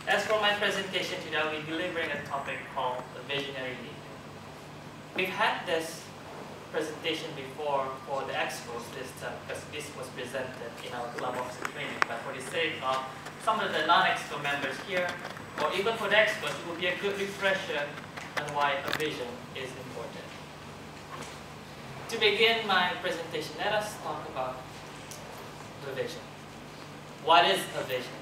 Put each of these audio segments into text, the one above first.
As for my presentation today, I'll be delivering a topic called the visionary leader. We've had this presentation before for the expos this term because this was presented in our club officer training. But for the sake of some of the non-expo members here, or even for the expos, it will be a good refresher on why a vision is important. To begin my presentation, let us talk about the vision. What is a vision?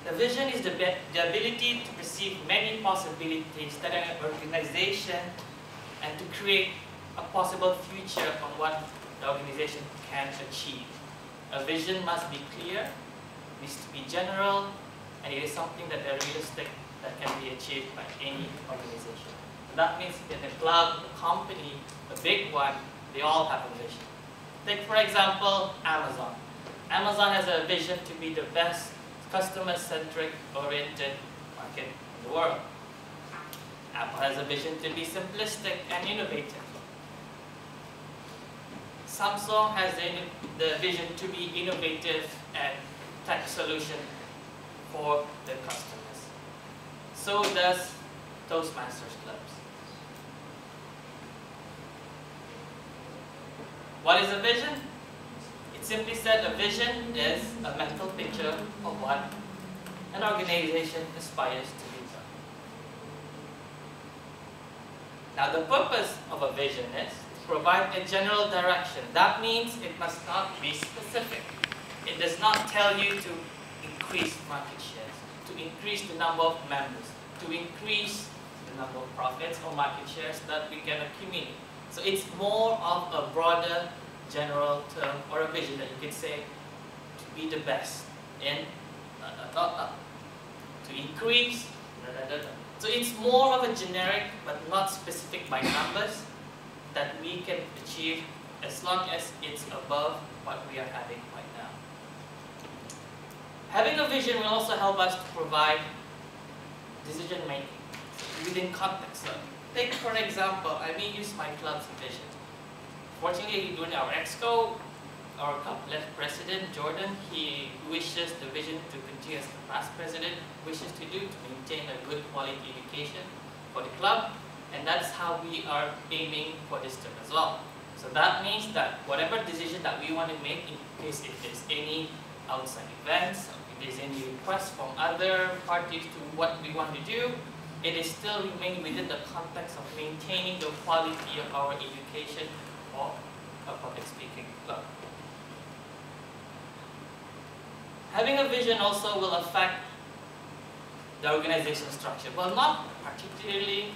The vision is the ability to perceive many possibilities that an organization and to create a possible future on what the organization can achieve. A vision must be clear, needs to be general, and it is something that is realistic that can be achieved by any organization. And that means in a club, a company, a big one, they all have a vision. Take for example, Amazon. Amazon has a vision to be the best customer-centric oriented market in the world. Apple has a vision to be simplistic and innovative. Samsung has the vision to be innovative and tech solution for their customers. So does Toastmasters clubs. What is a vision? It simply said a vision is a mental picture of what an organization aspires to become. Now the purpose of a vision is to provide a general direction. That means it must not be specific. It does not tell you to increase market shares, to increase the number of members, to increase the number of profits or market shares that we can accumulate. So it's more of a broader general term or a vision that you could say to be the best in to increase. So it's more of a generic but not specific by numbers that we can achieve as long as it's above what we are having right now. Having a vision will also help us to provide decision making within context. So take for example, I may use my club's vision. Fortunately, during our exco, our club president, Jordan, he wishes the vision to continue as the past president wishes to do, to maintain a good quality education for the club, and that's how we are aiming for this term as well. So that means that whatever decision that we want to make, in case if there's any outside events, if there's any requests from other parties to what we want to do, it is still remaining within the context of maintaining the quality of our education or a public speaking club. Having a vision also will affect the organization structure. Well, not particularly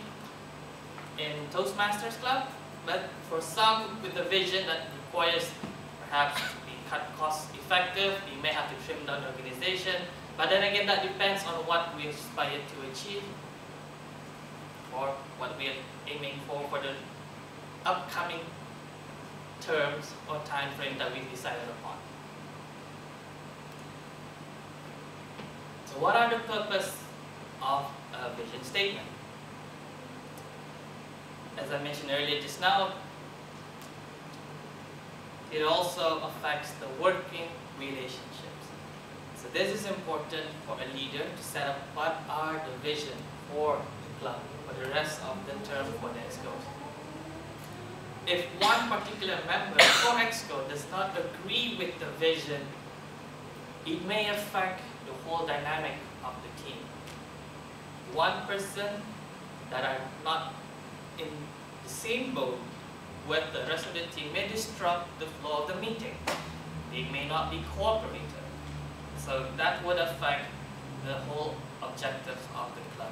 in Toastmasters Club, but for some with a vision that requires perhaps to be cut cost effective, we may have to trim down the organization. But then again, that depends on what we aspire to achieve or what we are aiming for the upcoming terms or time frame that we've decided upon. So what are the purpose of a vision statement? As I mentioned earlier just now, it also affects the working relationships. So this is important for a leader to set up what are the vision for the club, for the rest of the term for the EXCOs. If one particular member for EXCO does not agree with the vision, it may affect the whole dynamic of the team. One person that are not in the same boat with the rest of the team may disrupt the flow of the meeting. They may not be cooperative. So that would affect the whole objectives of the club.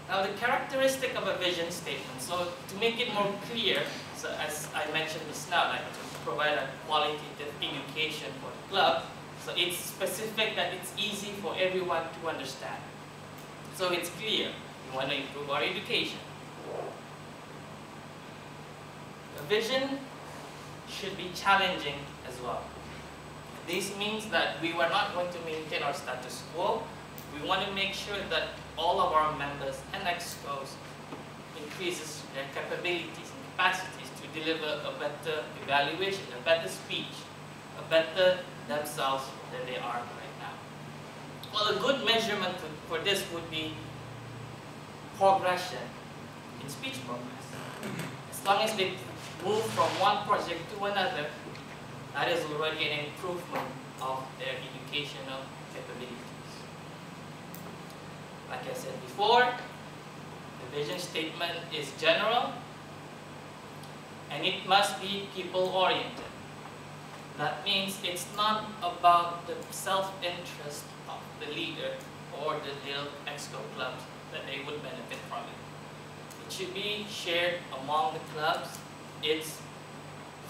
Now the characteristic of a vision statement, so to make it more clear, so as I mentioned just now, like to provide a qualitative education for the club, so it's specific that it's easy for everyone to understand. So it's clear, we want to improve our education. The vision should be challenging as well. This means that we were not going to maintain our status quo. We want to make sure that all of our members and EXCOs increases their capabilities and capacities to deliver a better evaluation, a better speech, a better themselves than they are right now. Well, a good measurement for this would be progression in speech progress. As long as they move from one project to another, that is already an improvement of their educational capabilities. Like I said before, the vision statement is general and it must be people-oriented. That means it's not about the self-interest of the leader or the little EXCO clubs that they would benefit from it. It should be shared among the clubs. It's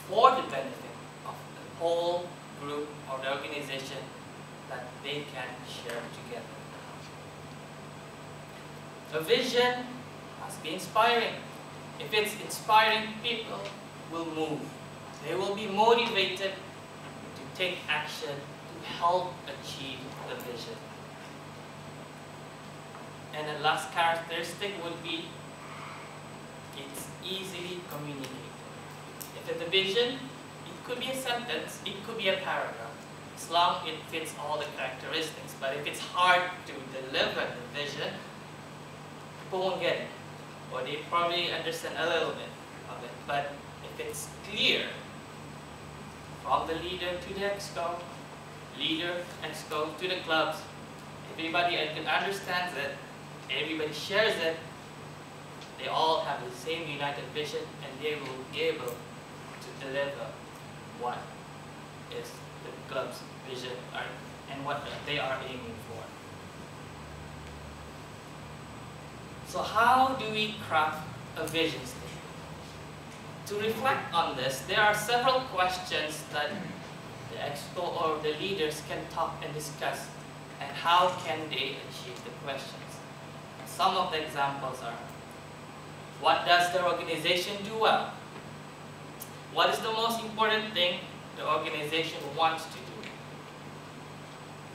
for the benefit of the whole group or the organization that they can share together. A vision must be inspiring. If it's inspiring, people will move. They will be motivated to take action to help achieve the vision. And the last characteristic would be it's easily communicated. If it's a vision, it could be a sentence, it could be a paragraph, as long as it fits all the characteristics. But if it's hard to deliver the vision, people won't get it. Or they probably understand a little bit of it. But if it's clear, from the leader to the EXCO, leader, EXCO to the clubs, everybody understands it, everybody shares it, they all have the same united vision and they will be able to deliver what is the club's vision and what they are aiming for. So how do we craft a vision statement? To reflect on this, there are several questions that the EXCO or the leaders can talk and discuss, and how can they achieve the questions. Some of the examples are, what does the organization do well? What is the most important thing the organization wants to do?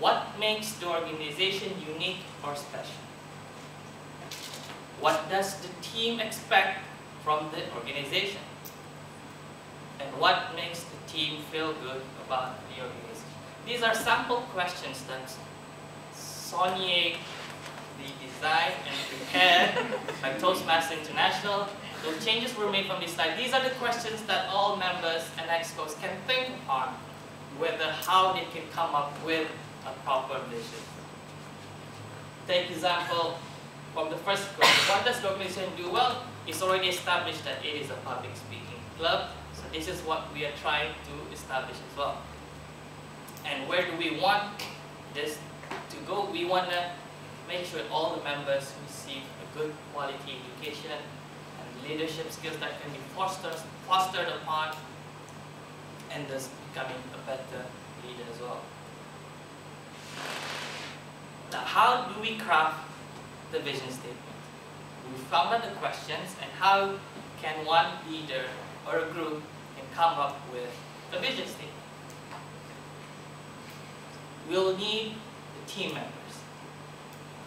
What makes the organization unique or special? What does the team expect from the organization? And what makes the team feel good about the organization? These are sample questions that Sonia designed and prepared by Toastmasters International. Those changes were made from this slide. These are the questions that all members and EXCOs can think on, whether how they can come up with a proper vision. Take example from the first question. What does the organization do well? It's already established that it is a public speaking club. So this is what we are trying to establish as well. And where do we want this to go? We want to make sure all the members receive a good quality education and leadership skills that can be fostered upon, and thus becoming a better leader as well. Now, how do we craft the vision statement? We found out the questions, and how can one leader or a group can come up with a vision statement? We'll need the team members.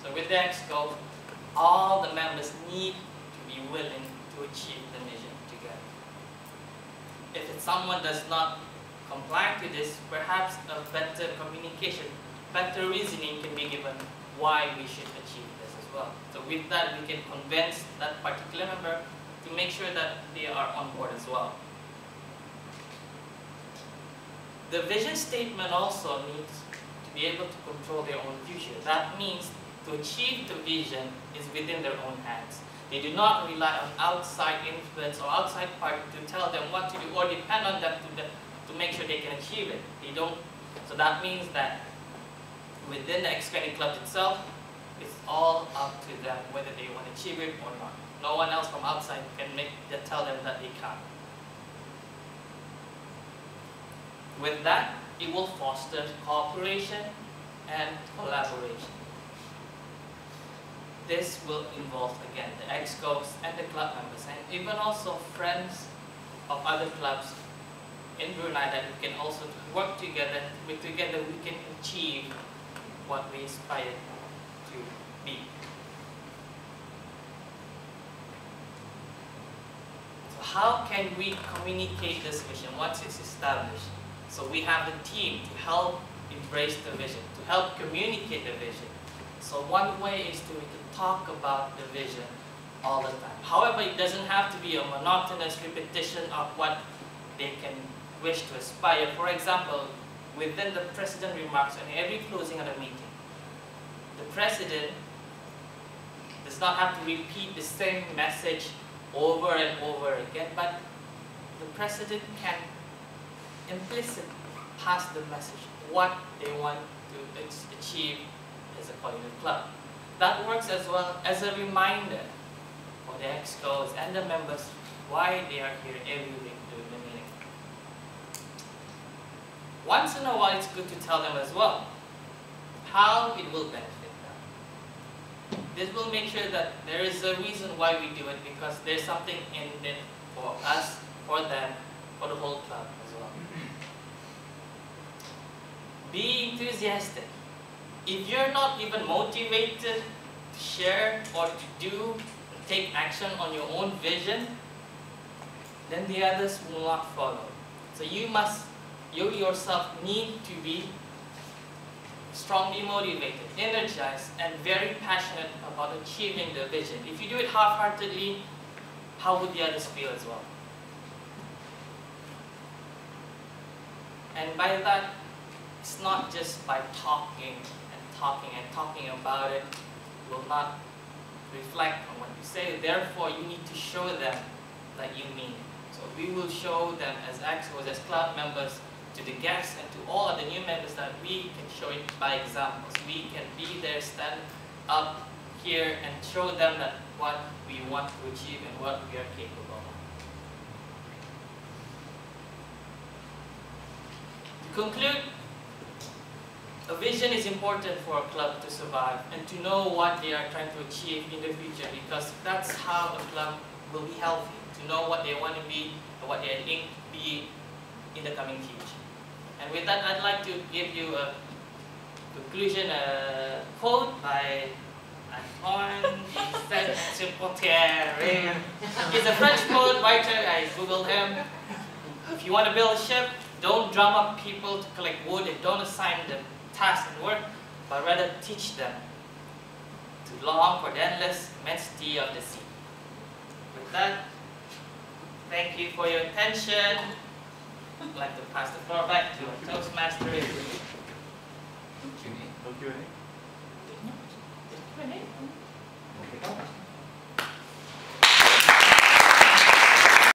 So with the EXCO, all the members need to be willing to achieve the vision together. If someone does not comply to this, perhaps a better communication, better reasoning can be given why we should achieve this as well. So with that, we can convince that particular member to make sure that they are on board as well. The vision statement also needs to be able to control their own future. That means to achieve the vision is within their own hands. They do not rely on outside influence or outside party to tell them what to do or depend on them to make sure they can achieve it. They don't. So that means that within the expanding club itself, it's all up to them whether they want to achieve it or not. No one else from outside can tell them that they can't. With that, it will foster cooperation and collaboration. This will involve, again, the EXCOs and the club members, and even also friends of other clubs in Brunei that we can also work together. Together we can achieve what we aspire to be. So how can we communicate this vision once it's established? So we have the team to help embrace the vision, to help communicate the vision. So one way is we can talk about the vision all the time. However, it doesn't have to be a monotonous repetition of what they can wish to aspire. For example, within the president remarks on every closing of the meeting, the president does not have to repeat the same message over and over again, but the president can implicitly pass the message, what they want to achieve as a collegiate club. That works as well as a reminder for the EXCOs and the members why they are here every week during the meeting. Once in a while, it's good to tell them as well how it will benefit them. This will make sure that there is a reason why we do it, because there's something in it for us, for them, for the whole club as well. Be enthusiastic. If you're not even motivated to share or to take action on your own vision, then the others will not follow. So you yourself need to be strongly motivated, energized, and very passionate about achieving the vision. If you do it half-heartedly, how would the others feel as well? And by that, it's not just by talking about it. You will not reflect on what you say. Therefore, you need to show them that you mean it. So we will show them as EXCOs, as club members, to the guests and to all of the new members that we can show it by examples. We can be there, stand up here and show them that what we want to achieve and what we are capable of. To conclude, a vision is important for a club to survive and to know what they are trying to achieve in the future, because that's how a club will be healthy, to know what they want to be and what they aim to be in the coming future. And with that, I'd like to give you a conclusion, a quote by Aziman Nasir. He's a French poet, writer. I googled him. If you want to build a ship, don't drum up people to collect wood and don't assign them tasks and work, but rather teach them to long for the endless immensity of the sea. With that, thank you for your attention. I'd like to pass the floor back to our Toastmaster. No Q&A? Q&A?